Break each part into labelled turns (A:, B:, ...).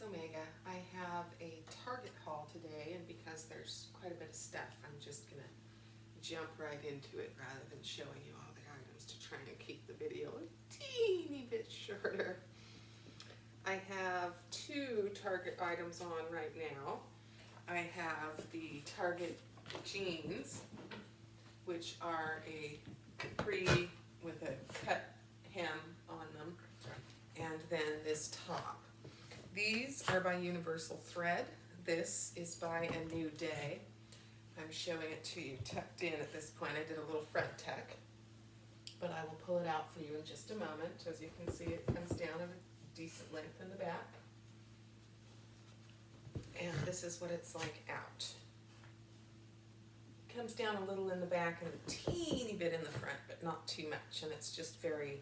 A: Omega. I have a Target haul today, and because there's quite a bit of stuff, I'm just gonna jump right into it rather than showing you all the items to try and keep the video a teeny bit shorter. I have two Target items on right now. I have the Target jeans, which are a capri with a cut hem on them, and then this top. These are by Universal Thread. This is by A New Day. I'm showing it to you tucked in at this point. I did a little front tuck, but I will pull it out for you in just a moment. As you can see, it comes down at a decent length in the back. And this is what it's like out. It comes down a little in the back and a teeny bit in the front, but not too much. And it's just very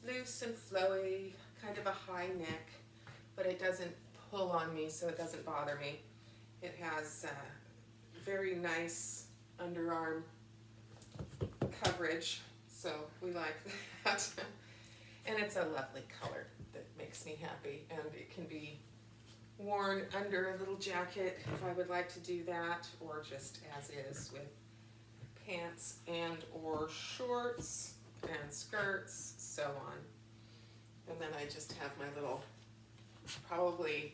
A: loose and flowy, kind of a high neck, but it doesn't pull on me, so it doesn't bother me. It has very nice underarm coverage, so we like that. And it's a lovely color that makes me happy, and it can be worn under a little jacket if I would like to do that, or just as is with pants and or shorts and skirts, so on. And then I just have my little, probably,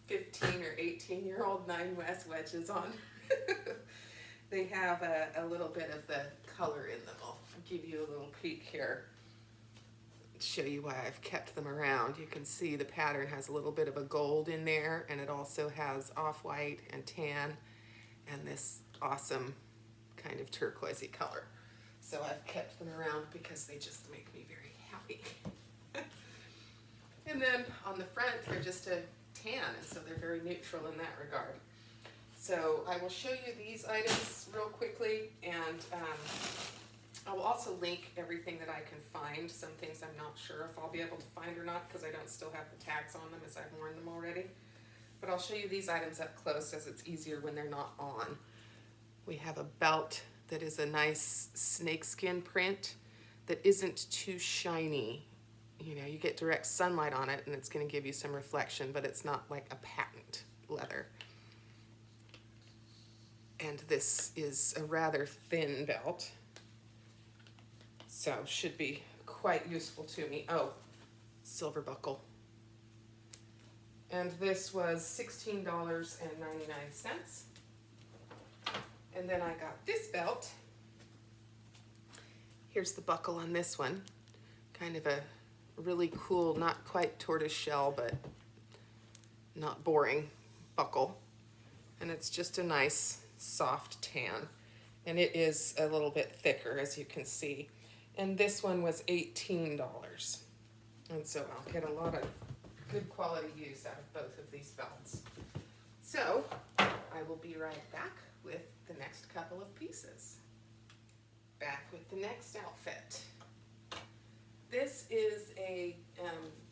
A: 15 or 18-year-old 9 West wedges on. They have a little bit of the color in them. I'll give you a little peek here. Show you why I've kept them around. You can see the pattern has a little bit of a gold in there, and it also has off-white and tan and this awesome kind of turquoisey color. So I've kept them around because they just make me very happy. And then on the front, they're just a tan, and so they're very neutral in that regard. So I will show you these items real quickly, and I will also link everything that I can find. Some things I'm not sure if I'll be able to find or not because I don't still have the tags on them as I've worn them already. But I'll show you these items up close as it's easier when they're not on. We have a belt that is a nice snakeskin print that isn't too shiny. You know, you get direct sunlight on it and it's going to give you some reflection, but it's not like a patent leather. And this is a rather thin belt, so should be quite useful to me. Oh, silver buckle. And this was $16.99. And then I got this belt. Here's the buckle on this one. Kind of a really cool, not quite tortoise shell, but not boring buckle. And it's just a nice soft tan. And it is a little bit thicker, as you can see. And this one was $18. And so I'll get a lot of good quality use out of both of these belts. So I will be right back with the next couple of pieces. Back with the next outfit. This is a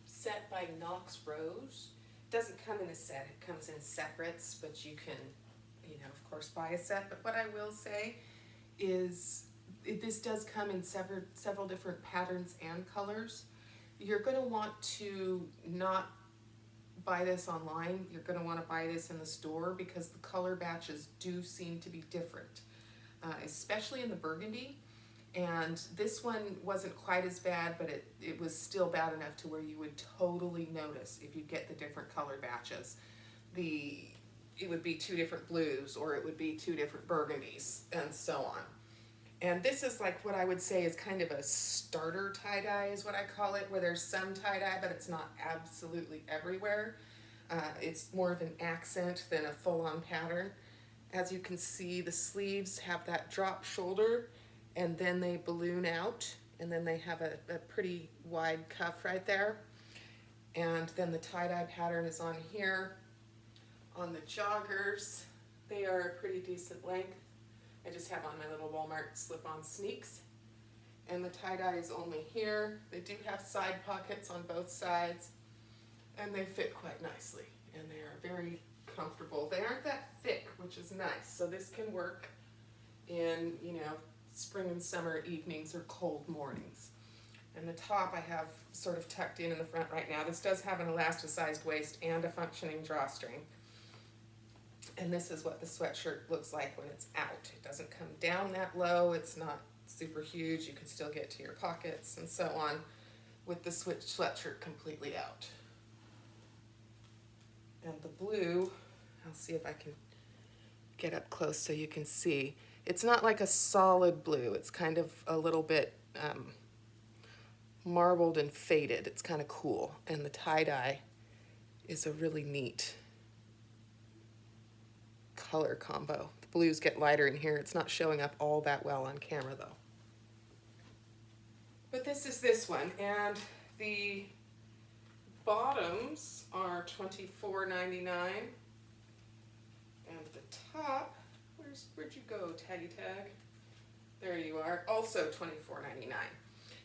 A: set by Knox Rose. It doesn't come in a set, it comes in separates, but you can, of course, buy a set. But what I will say is this does come in several different patterns and colors. You're going to want to not buy this online. You're going to want to buy this in the store because the color batches do seem to be different, especially in the burgundy. And this one wasn't quite as bad, but it was still bad enough to where you would totally notice if you get the different color batches. It would be 2 different blues, or it would be 2 different burgundies, and so on. And this is like what I would say is kind of a starter tie-dye is what I call it, where there's some tie-dye, but it's not absolutely everywhere. It's more of an accent than a full-on pattern. As you can see, the sleeves have that drop shoulder, and then they balloon out, and then they have a pretty wide cuff right there. And then the tie-dye pattern is on here. On the joggers, they are a pretty decent length. I just have on my little Walmart slip-on sneaks. And the tie-dye is only here. They do have side pockets on both sides, and they fit quite nicely. And they are very comfortable. They aren't that thick, which is nice. So this can work in, spring and summer evenings or cold mornings. And the top I have sort of tucked in the front right now. This does have an elasticized waist and a functioning drawstring. And this is what the sweatshirt looks like when it's out. It doesn't come down that low. It's not super huge. You can still get to your pockets and so on with the sweatshirt completely out. And the blue, I'll see if I can get up close so you can see. It's not like a solid blue. It's kind of a little bit marbled and faded. It's kind of cool. And the tie-dye is a really neat color combo. The blues get lighter in here. It's not showing up all that well on camera though. But this is this one, and the bottoms are $24.99, and the top, where'd you go, Taggy Tag? There you are, also $24.99.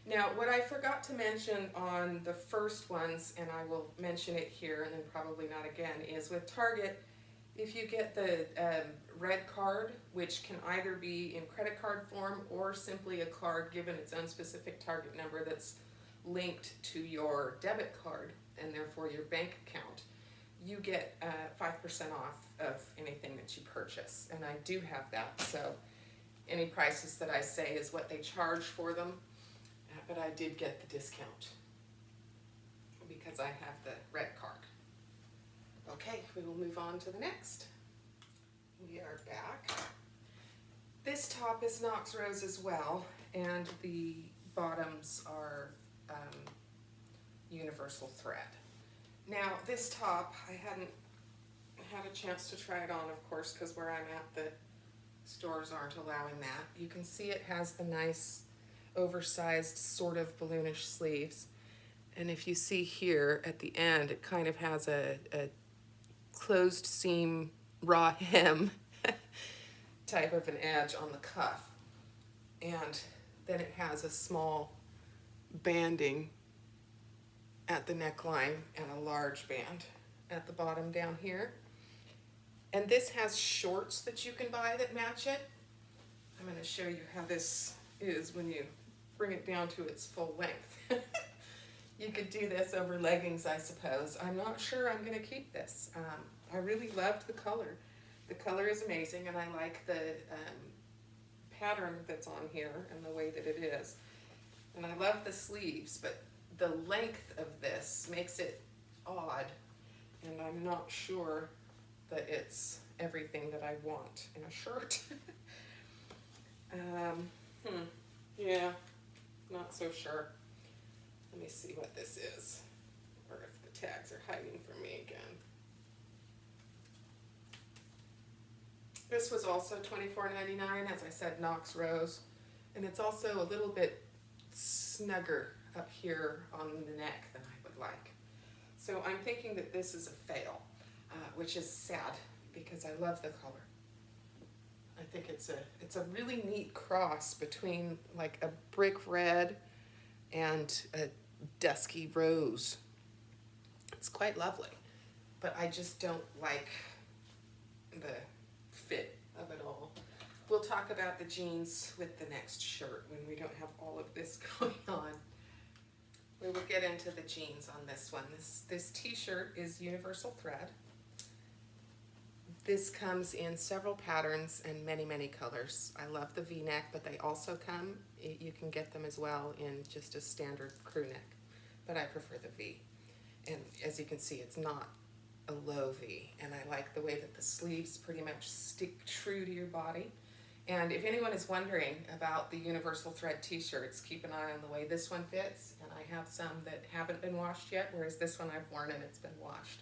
A: Now, what I forgot to mention on the first ones, and I will mention it here and then probably not again, is with Target, if you get the red card, which can either be in credit card form or simply a card given its own specific Target number that's linked to your debit card and therefore your bank account, you get 5% off of anything that you purchase. And I do have that, so any prices that I say is what they charge for them, but I did get the discount because I have the red card. Okay, we will move on to the next. We are back. This top is Knox Rose as well, and the bottoms are universal thread. Now, this top, I hadn't had a chance to try it on, of course, because where I'm at, the stores aren't allowing that. You can see it has the nice, oversized, sort of balloonish sleeves. And if you see here at the end, it kind of has a closed seam raw hem type of an edge on the cuff, and then it has a small banding at the neckline and a large band at the bottom down here. And this has shorts that you can buy that match it. I'm going to show you how this is when you bring it down to its full length. You could do this over leggings, I suppose. I'm not sure I'm going to keep this. I really loved the color. The color is amazing, and I like the pattern that's on here and the way that it is. And I love the sleeves, but the length of this makes it odd, and I'm not sure that it's everything that I want in a shirt. Yeah, not so sure. Let me see what this is, or if the tags are hiding from me again. This was also $24.99, as I said, Knox Rose, and it's also a little bit snugger up here on the neck than I would like. So I'm thinking that this is a fail, which is sad because I love the color. I think it's a really neat cross between like a brick red and a dusky rose. It's quite lovely, but I just don't like the fit of it all. We'll talk about the jeans with the next shirt when we don't have all of this going on. We will get into the jeans on this one. This t-shirt is universal thread. This comes in several patterns and many, many colors. I love the V-neck, but they also come, you can get them as well in just a standard crew neck, but I prefer the V. And as you can see, it's not a low V, and I like the way that the sleeves pretty much stick true to your body. And if anyone is wondering about the universal thread t-shirts, keep an eye on the way this one fits, and I have some that haven't been washed yet, whereas this one I've worn and it's been washed.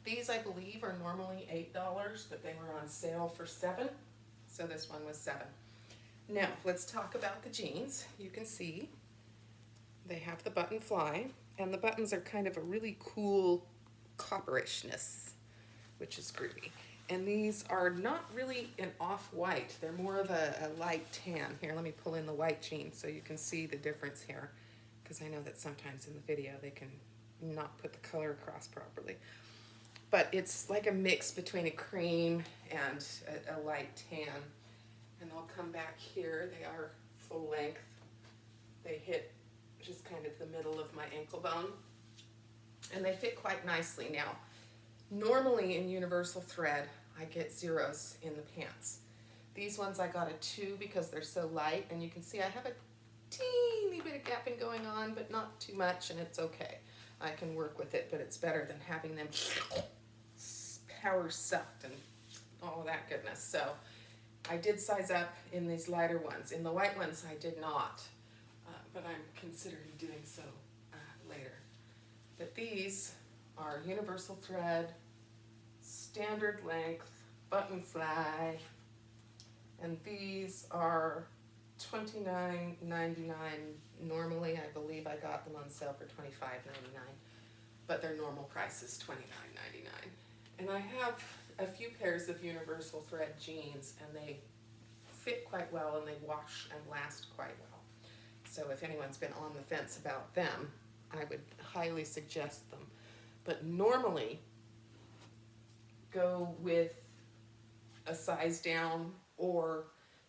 A: These, I believe, are normally $8, but they were on sale for $7, so this one was $7. Now, let's talk about the jeans. You can see they have the button fly, and the buttons are kind of a really cool copperishness, which is groovy. And these are not really an off-white. They're more of a light tan. Here, let me pull in the white jeans so you can see the difference here, because I know that sometimes in the video they can not put the color across properly. But it's like a mix between a cream and a light tan. And I'll come back here. They are full length. They hit which is kind of the middle of my ankle bone. And they fit quite nicely. Now, normally in universal thread, I get zeros in the pants. These ones I got a 2 because they're so light, and you can see I have a teeny bit of gapping going on, but not too much, and it's okay. I can work with it, but it's better than having them power sucked and all that goodness. So I did size up in these lighter ones. In the white ones I did not, but I'm considering doing so later. But these are universal thread, standard length, button fly, and these are $29.99. Normally, I believe I got them on sale for $25.99, but their normal price is $29.99. And I have a few pairs of universal thread jeans, and they fit quite well, and they wash and last quite well. So if anyone's been on the fence about them, I would highly suggest them. But normally, go with a size down, or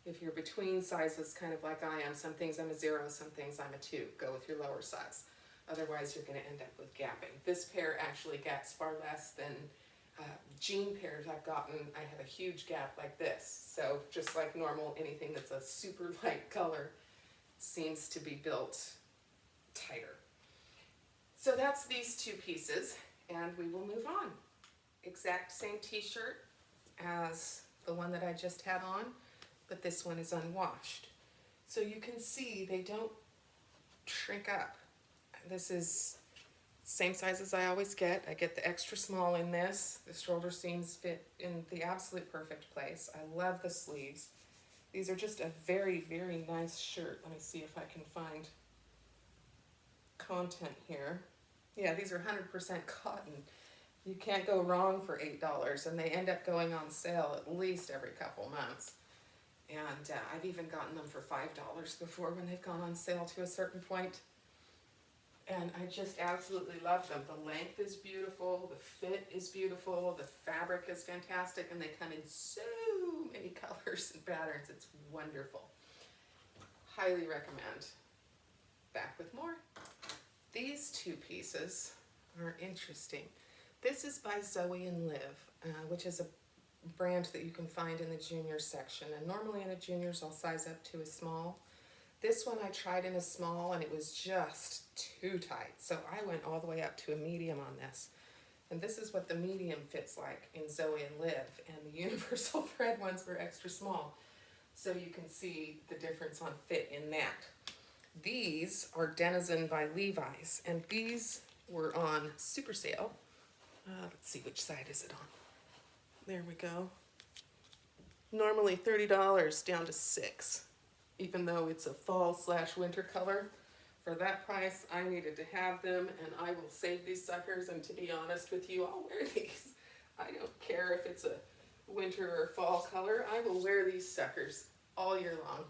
A: if you're between sizes, kind of like I am, some things I'm a 0, some things I'm a 2, go with your lower size. Otherwise, you're going to end up with gapping. This pair actually gaps far less than jean pairs I've gotten. I have a huge gap like this. So just like normal, anything that's a super light color seems to be built tighter. So that's these 2 pieces, and we will move on. Exact same t-shirt as the one that I just had on, but this one is unwashed. So you can see they don't shrink up. This is same size as I always get. I get the extra small in this. The shoulder seams fit in the absolute perfect place. I love the sleeves. These are just a very, very nice shirt. Let me see if I can find content here. Yeah, these are 100% cotton. You can't go wrong for $8, and they end up going on sale at least every couple months. And I've even gotten them for $5 before when they've gone on sale to a certain point. And I just absolutely love them. The length is beautiful, the fit is beautiful, the fabric is fantastic, and they come in so many colors and patterns. It's wonderful. Highly recommend. Back with more. These 2 pieces are interesting. This is by Zoe and Liv, which is a brand that you can find in the juniors section. And normally in the juniors I'll size up to a small. This one I tried in a small and it was just too tight. So I went all the way up to a medium on this. And this is what the medium fits like in Zoe and Liv. And the universal thread ones were extra small. So you can see the difference on fit in that. These are Denizen by Levi's, and these were on super sale. Let's see, which side is it on? There we go. Normally $30 down to $6, even though it's a fall/winter color. For that price, I needed to have them, and I will save these suckers, and to be honest with you, I'll wear these. I don't care if it's a winter or fall color. I will wear these suckers all year long.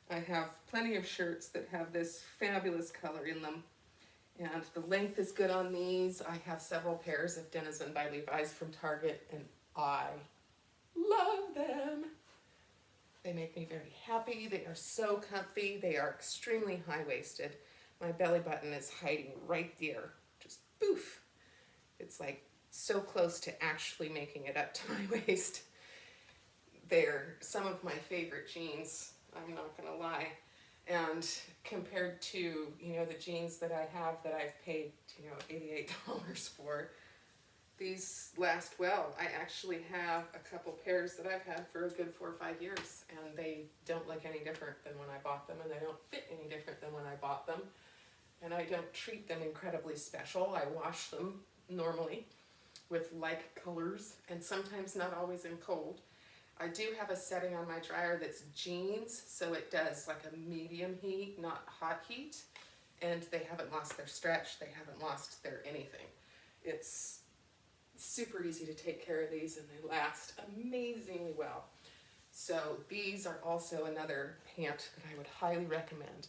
A: I have plenty of shirts that have this fabulous color in them, and the length is good on these. I have several pairs of Denizen by Levi's from Target, and I love them. They make me very happy. They are so comfy. They are extremely high-waisted. My belly button is hiding right there. Just poof. It's like so close to actually making it up to my waist. They're some of my favorite jeans, I'm not gonna lie. And compared to, you know, the jeans that I have that I've paid, you know, $88 for, these last well. I actually have a couple pairs that I've had for a good 4 or 5 years, and they don't look any different than when I bought them, and they don't fit any different than when I bought them. And I don't treat them incredibly special. I wash them normally with like colors, and sometimes not always in cold. I do have a setting on my dryer that's jeans, so it does like a medium heat, not hot heat, and they haven't lost their stretch, they haven't lost their anything. It's super easy to take care of these, and they last amazingly well. So these are also another pant that I would highly recommend.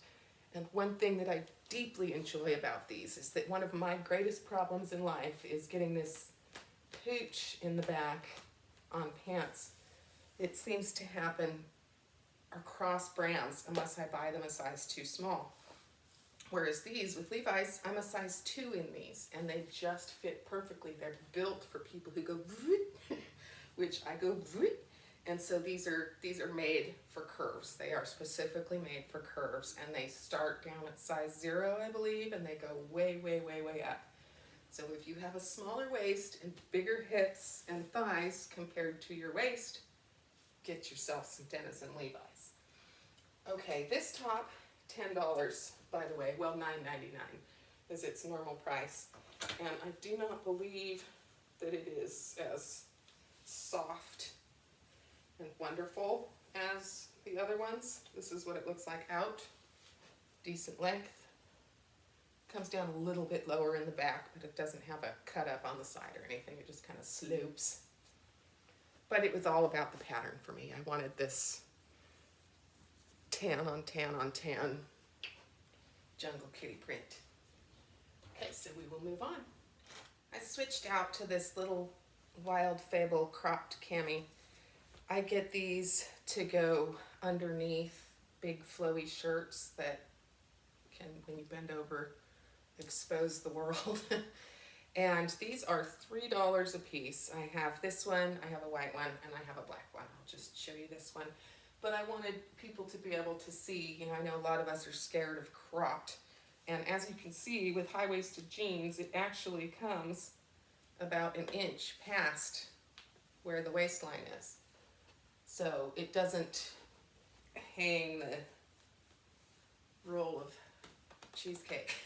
A: And one thing that I deeply enjoy about these is that one of my greatest problems in life is getting this pooch in the back on pants. It seems to happen across brands unless I buy them a size too small. Whereas these, with Levi's, I'm a size 2 in these, and they just fit perfectly. They're built for people who go, which I go, and so these are made for curves. They are specifically made for curves, and they start down at size 0, I believe, and they go way, way, way, way up. So if you have a smaller waist and bigger hips and thighs compared to your waist, get yourself some Denizen Levi's. Okay, this top, $10, by the way, well, $9.99 is its normal price. And I do not believe that it is as soft and wonderful as the other ones. This is what it looks like out. Decent length. Comes down a little bit lower in the back, but it doesn't have a cut up on the side or anything. It just kind of slopes. But it was all about the pattern for me. I wanted this tan on tan on tan jungle kitty print. Okay, so we will move on. I switched out to this little Wild Fable cropped cami. I get these to go underneath big flowy shirts that can, when you bend over, expose the world. And these are $3 a piece. I have this one, I have a white one, and I have a black one. I'll just show you this one. But I wanted people to be able to see, you know, I know a lot of us are scared of cropped. And as you can see, with high-waisted jeans, it actually comes about an inch past where the waistline is. So it doesn't hang the roll of cheesecake.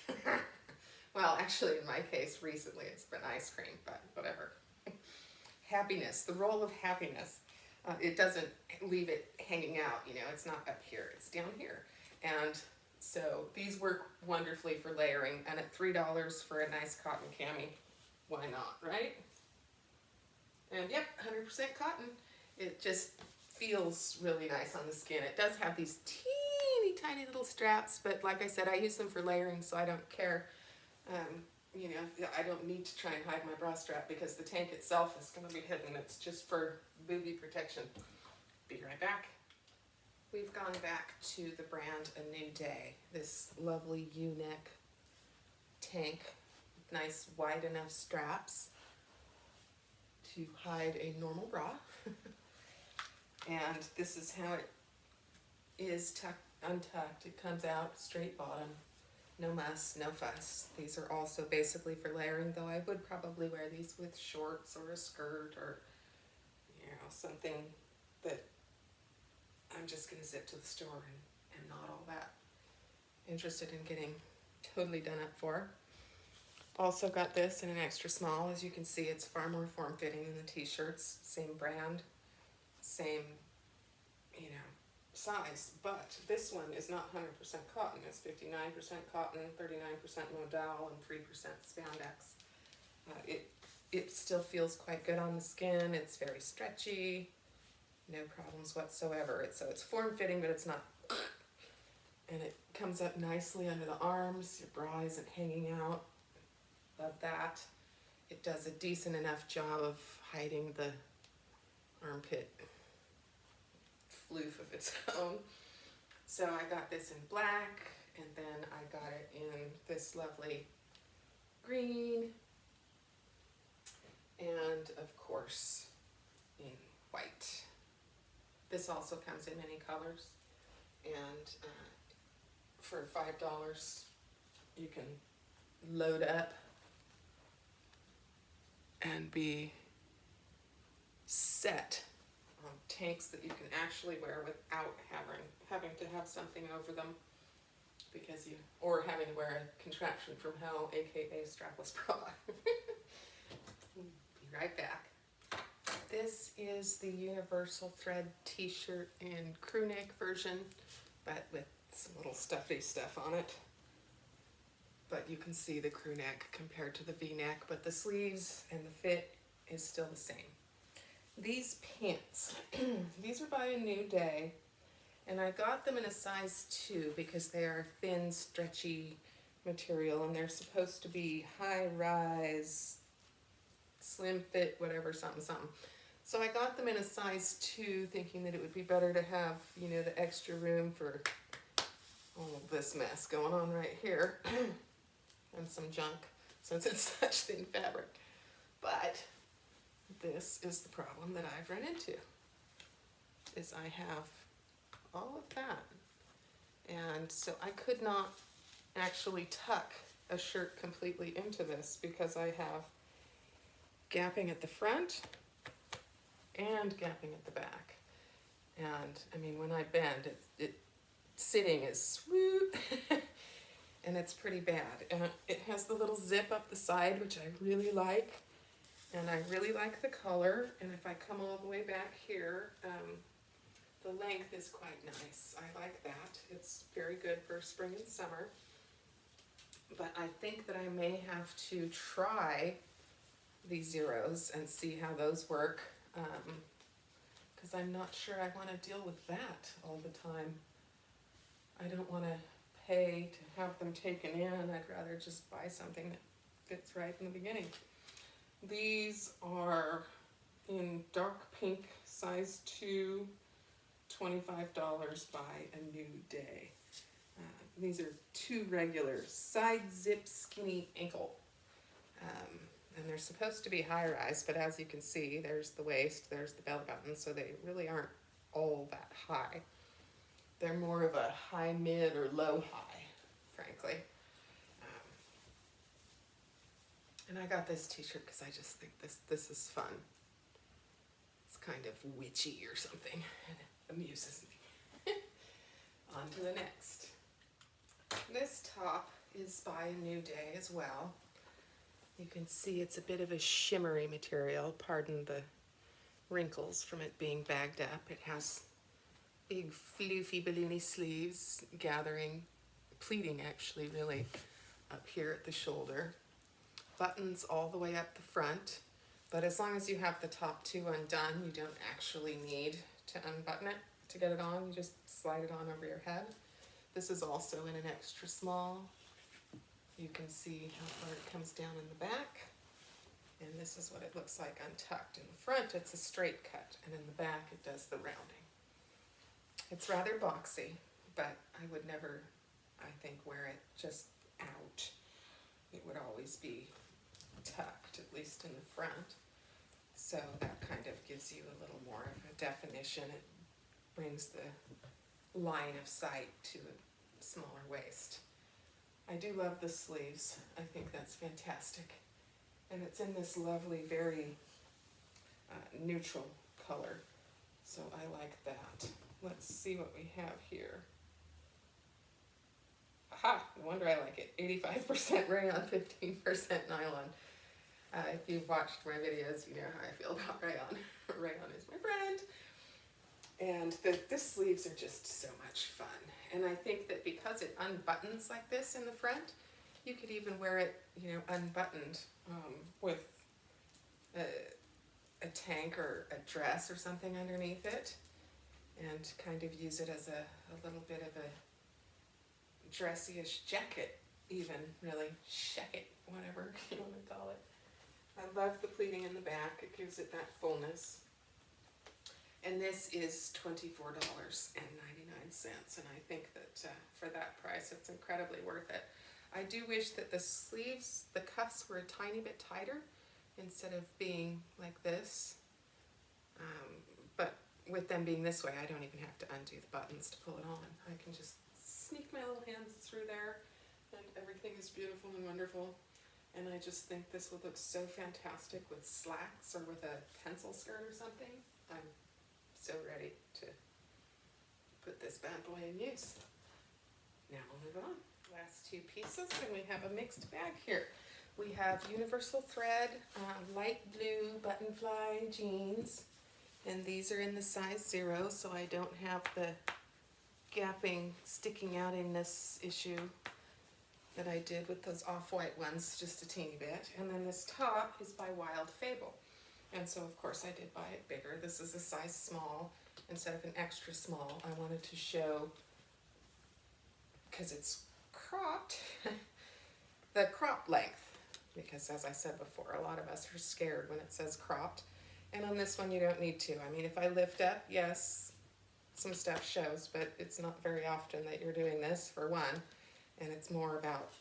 A: Well, actually, in my case, recently it's been ice cream, but whatever. Happiness, the roll of happiness. It doesn't leave it hanging out, you know, it's not up here, it's down here. And so these work wonderfully for layering, and at $3 for a nice cotton cami, why not, right? And yep, 100% cotton. It just feels really nice on the skin. It does have these teeny tiny little straps, but like I said, I use them for layering, so I don't care. You know, I don't need to try and hide my bra strap because the tank itself is going to be hidden. It's just for boobie protection. Be right back. We've gone back to the brand A New Day. This lovely U-neck tank, nice wide enough straps to hide a normal bra. And this is how it is tucked, untucked. It comes out straight bottom. No muss, no fuss. These are also basically for layering, though I would probably wear these with shorts or a skirt or, you know, something that I'm just going to zip to the store and not all that interested in getting totally done up for. Also got this in an extra small. As you can see, it's far more form-fitting than the t-shirts. Same brand, same, you know, size, but this one is not 100% cotton. It's 59% cotton, 39% modal, and 3% spandex. It still feels quite good on the skin. It's very stretchy, no problems whatsoever. So it's form-fitting, but it's not, and it comes up nicely under the arms. Your bra isn't hanging out. Love that. It does a decent enough job of hiding the armpit floof of its own. So I got this in black, and then I got it in this lovely green, and of course in white. This also comes in many colors, and for $5 you can load up and be set on tanks that you can actually wear without having to have something over them, because or having to wear a contraption from hell, aka strapless bra. Be right back. This is the universal thread t-shirt in crew neck version, but with some little stuffy stuff on it. But you can see the crew neck compared to the V-neck, but the sleeves and the fit is still the same. These pants, these are by A New Day, and I got them in a size 2 because they are thin, stretchy material, and they're supposed to be high-rise, slim fit, whatever, something, something. So I got them in a size 2 thinking that it would be better to have, you know, the extra room for all of this mess going on right here and some junk since it's such thin fabric. But this is the problem that I've run into, is I have all of that. And so I could not actually tuck a shirt completely into this because I have gapping at the front and gapping at the back. And I mean, when I bend, it sitting is swoop, and it's pretty bad. And it has the little zip up the side, which I really like. And I really like the color. And if I come all the way back here, the length is quite nice. I like that. It's very good for spring and summer. But I think that I may have to try these zeros and see how those work. Because I'm not sure I want to deal with that all the time. I don't want to pay to have them taken in. I'd rather just buy something that fits right in the beginning. These are in dark pink, size 2, $25 by a new day. These are 2 regular side zip skinny ankle. And they're supposed to be high rise, but as you can see, there's the waist, there's the belly button, so they really aren't all that high. They're more of a high mid or low high, frankly. And I got this t-shirt because I just think this is fun. It's kind of witchy or something, and it amuses me. On to the next. This top is by a New Day as well. You can see it's a bit of a shimmery material, pardon the wrinkles from it being bagged up. It has big floofy balloony sleeves gathering, pleating actually really up here at the shoulder. Buttons all the way up the front, but as long as you have the top 2 undone, you don't actually need to unbutton it to get it on. You just slide it on over your head. This is also in an extra small. You can see how far it comes down in the back. And this is what it looks like untucked. In the front, it's a straight cut, and in the back, it does the rounding. It's rather boxy, but I would never, I think, wear it just out. It would always be tucked, at least in the front. So that kind of gives you a little more of a definition. It brings the line of sight to a smaller waist. I do love the sleeves. I think that's fantastic. And it's in this lovely, very neutral color. So I like that. Let's see what we have here. Aha, no wonder I like it. 85% rayon, 15% nylon. If you've watched my videos, you know how I feel about rayon. Rayon is my friend. And the sleeves are just so much fun. And I think that because it unbuttons like this in the front, you could even wear it, you know, unbuttoned with a tank or a dress or something underneath it, and kind of use it as a little bit of a dressy-ish jacket, even, really, shacket, whatever you want to call it. I love the pleating in the back. It gives it that fullness. And this is $24.99, and I think that for that price, it's incredibly worth it. I do wish that the sleeves, the cuffs were a tiny bit tighter instead of being like this. But with them being this way, I don't even have to undo the buttons to pull it on. I can just sneak my little hands through there, and everything is beautiful and wonderful. And I just think this would look so fantastic with slacks or with a pencil skirt or something. I'm so ready to put this bad boy in use. Now we'll move on. Last 2 pieces, and we have a mixed bag here. We have universal thread, light blue button fly jeans, and these are in the size 0, so I don't have the gapping, sticking out in this issue that I did with those off-white ones, just a teeny bit. And then this top is by Wild Fable. And so, of course, I did buy it bigger. This is a size small instead of an extra small. I wanted to show, because it's cropped, the crop length. Because as I said before, a lot of us are scared when it says cropped. And on this one, you don't need to. I mean, if I lift up, yes, some stuff shows, but it's not very often that you're doing this, for one, and it's more about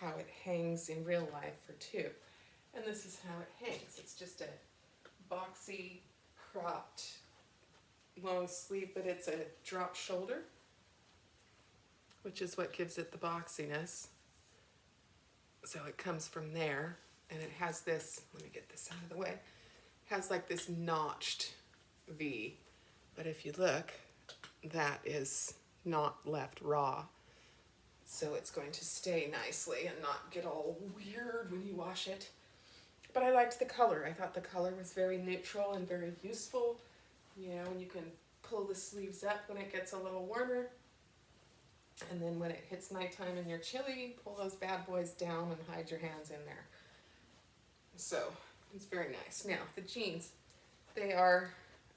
A: how it hangs in real life, for two. And this is how it hangs. It's just a boxy, cropped, long sleeve, but it's a drop shoulder, which is what gives it the boxiness. So it comes from there, and it has this, let me get this out of the way, has like this notched V, but if you look, that is not left raw. So it's going to stay nicely and not get all weird when you wash it. But I liked the color. I thought the color was very neutral and very useful. You know, and you can pull the sleeves up when it gets a little warmer. And then when it hits nighttime and you're chilly, pull those bad boys down and hide your hands in there. So it's very nice. Now, the jeans, they are,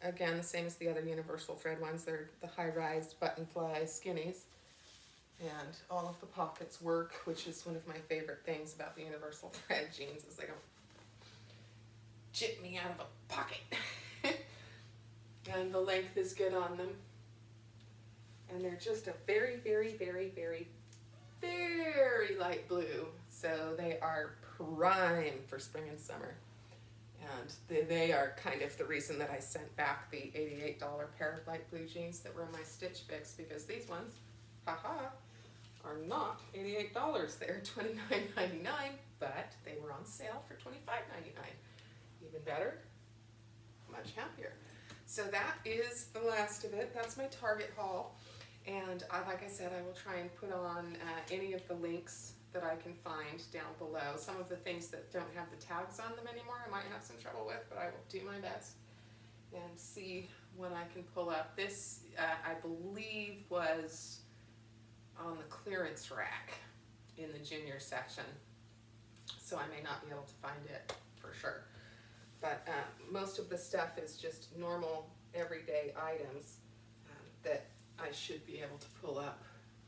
A: again, the same as the other universal thread ones. They're the high-rise button fly skinnies. And all of the pockets work, which is one of my favorite things about the universal thread jeans, is they don't chip me out of a pocket. And the length is good on them. And they're just a very, very, very, very, very light blue. So they are prime for spring and summer. And they are kind of the reason that I sent back the $88 pair of light blue jeans that were in my Stitch Fix, because these ones, haha, are not $88. They're $29.99, but they were on sale for $25.99. Even better, much happier. So that is the last of it. That's my Target haul. And like I said, I will try and put on any of the links that I can find down below. Some of the things that don't have the tags on them anymore, I might have some trouble with, but I will do my best and see when I can pull up. This, I believe, was on the clearance rack in the junior section, so I may not be able to find it for sure. But most of the stuff is just normal, everyday items that I should be able to pull up,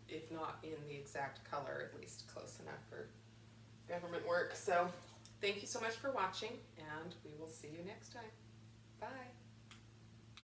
A: if not in the exact color, at least close enough for government work. So thank you so much for watching, and we will see you next time. Bye.